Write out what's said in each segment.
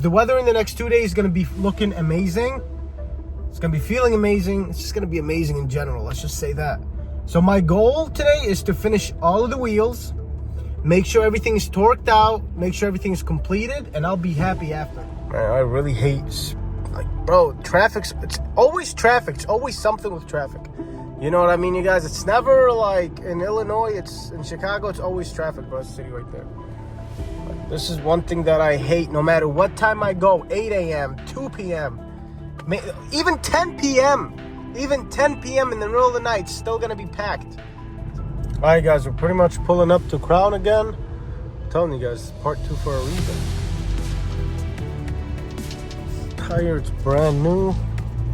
The weather in the next 2 days is going to be looking amazing. It's going to be feeling amazing. It's just going to be amazing in general. Let's just say that. So my goal today is to finish all of the wheels, make sure everything is torqued out, make sure everything is completed, and I'll be happy after. Man, I really hate, like, bro, it's always traffic. It's always something with traffic. You know what I mean, you guys? It's never like in Illinois, it's in Chicago, it's always traffic, bro. It's the city right there. This is one thing that I hate. No matter what time I go, 8 a.m., 2 p.m., even 10 p.m., even 10 p.m. in the middle of the night, still gonna be packed. All right, guys, we're pretty much pulling up to Crown again. I'm telling you guys, part 2 for a reason. Tire, it's brand new.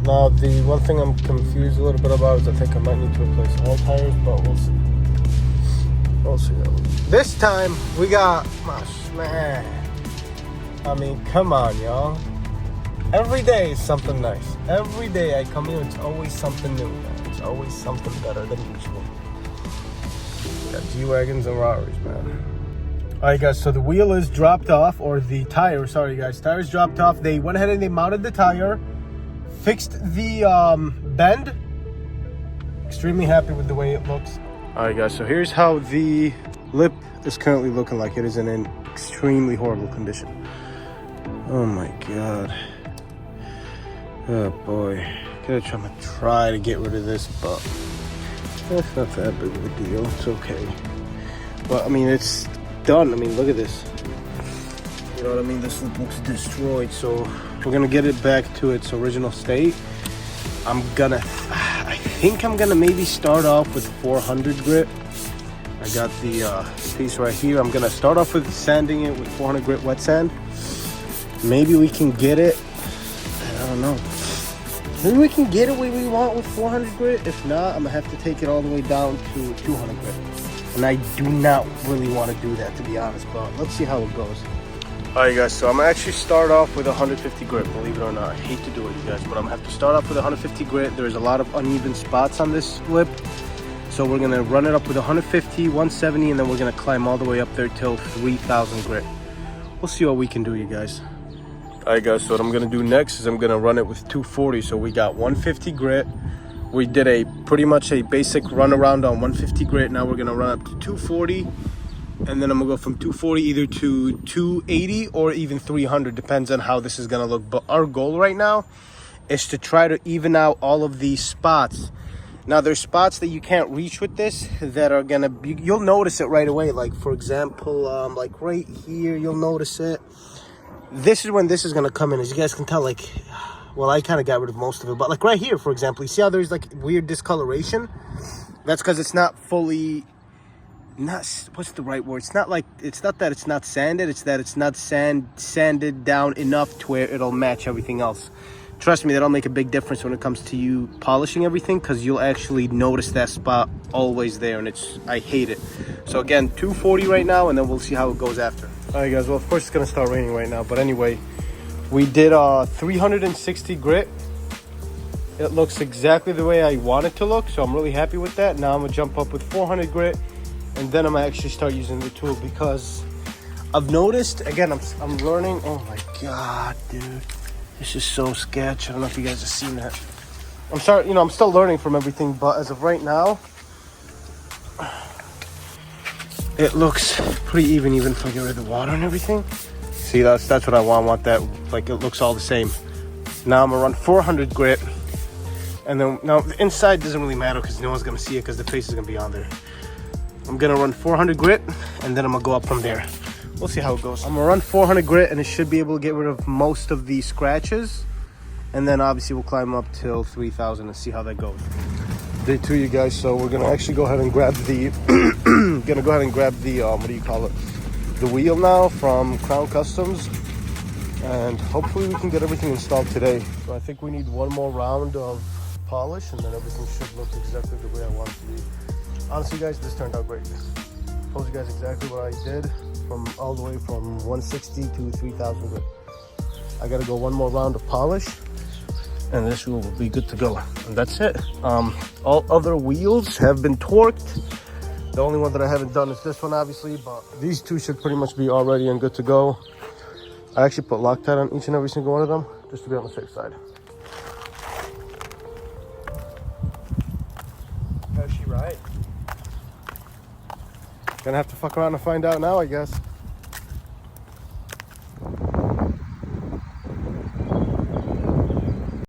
Now, the one thing I'm confused a little bit about is I think I might need to replace all tires, but we'll see. We'll see. This time, we got, man, I mean, come on, y'all. Every day is something nice. Every day I come here, it's always something new, man. It's always something better than usual. Got G-Wagons and Raris, man. All right, guys, so the wheel is dropped off, or the tire, sorry, guys. Tire's dropped off. They went ahead and they mounted the tire, fixed the bend. Extremely happy with the way it looks. All right, guys, so here's how the lip is currently looking like. It is in an extremely horrible condition. Oh, my God. Oh, boy. I'm gonna try to get rid of this, but that's not that big of a deal. It's okay. But, I mean, it's done. I mean, look at this. You know what I mean? This looks destroyed, so we're gonna get it back to its original state. I think I'm gonna maybe start off with 400 grit. I got the piece right here. I'm gonna start off with sanding it with 400 grit wet sand. Maybe we can get it, I don't know. Maybe we can get it where we want with 400 grit. If not, I'm gonna have to take it all the way down to 200 grit. And I do not really want to do that, to be honest, but let's see how it goes. All right, guys, so I'm gonna actually start off with 150 grit, believe it or not. I hate to do it, you guys, but I'm gonna have to start off with 150 grit. There's a lot of uneven spots on this lip. So we're gonna run it up with 150, 170, and then we're gonna climb all the way up there till 3,000 grit. We'll see what we can do, you guys. All right, guys, so what I'm gonna do next is I'm gonna run it with 240. So we got 150 grit. We did pretty much a basic run around on 150 grit. Now we're gonna run up to 240, and then I'm gonna go from 240 either to 280 or even 300, depends on how this is gonna look. But our goal right now is to try to even out all of these spots. Now there's spots that you can't reach with this that are gonna be, you'll notice it right away. Like, for example, like right here, you'll notice it. This is when this is gonna come in. As you guys can tell, like, well, I kind of got rid of most of it, but like right here, for example, you see how there's like weird discoloration? That's because it's not fully, what's the right word? It's not that it's not sanded, it's that it's not sanded down enough to where it'll match everything else. Trust me, that'll make a big difference when it comes to you polishing everything, because you'll actually notice that spot always there, and I hate it. So again, 240 right now, and then we'll see how it goes after. All right, guys, well, of course it's gonna start raining right now, but anyway, we did 360 grit. It looks exactly the way I want it to look, so I'm really happy with that. Now I'm gonna jump up with 400 grit, and then I'm gonna actually start using the tool, because I've noticed, again, I'm learning. Oh my God, dude, this is so sketch. I don't know if you guys have seen that. I'm sorry, I'm still learning from everything, but as of right now, it looks pretty even if I get rid of the water and everything. See, that's what I want. I want that, like, it looks all the same. Now I'm gonna run 400 grit, and then now the inside doesn't really matter because no one's gonna see it because the face is gonna be on there. I'm gonna run 400 grit, and then I'm gonna go up from there. We'll see how it goes. I'm gonna run 400 grit, and it should be able to get rid of most of the scratches, and then obviously we'll climb up till 3,000 and see how that goes. Day 2, you guys. So we're gonna actually go ahead and grab the what do you call it? The wheel now from Crown Customs, and hopefully we can get everything installed today. So I think we need one more round of polish, and then everything should look exactly the way I want it to be. Honestly, guys, this turned out great. Told you guys exactly what I did, from all the way from 160 to 3,000 grit. I gotta go one more round of polish, and this wheel will be good to go, and that's it. All other wheels have been torqued. The only one that I haven't done is this one, obviously, but these two should pretty much be all ready and good to go. I actually put Loctite on each and every single one of them, just to be on the safe side. How's she ride? Gonna have to fuck around and find out now, I guess.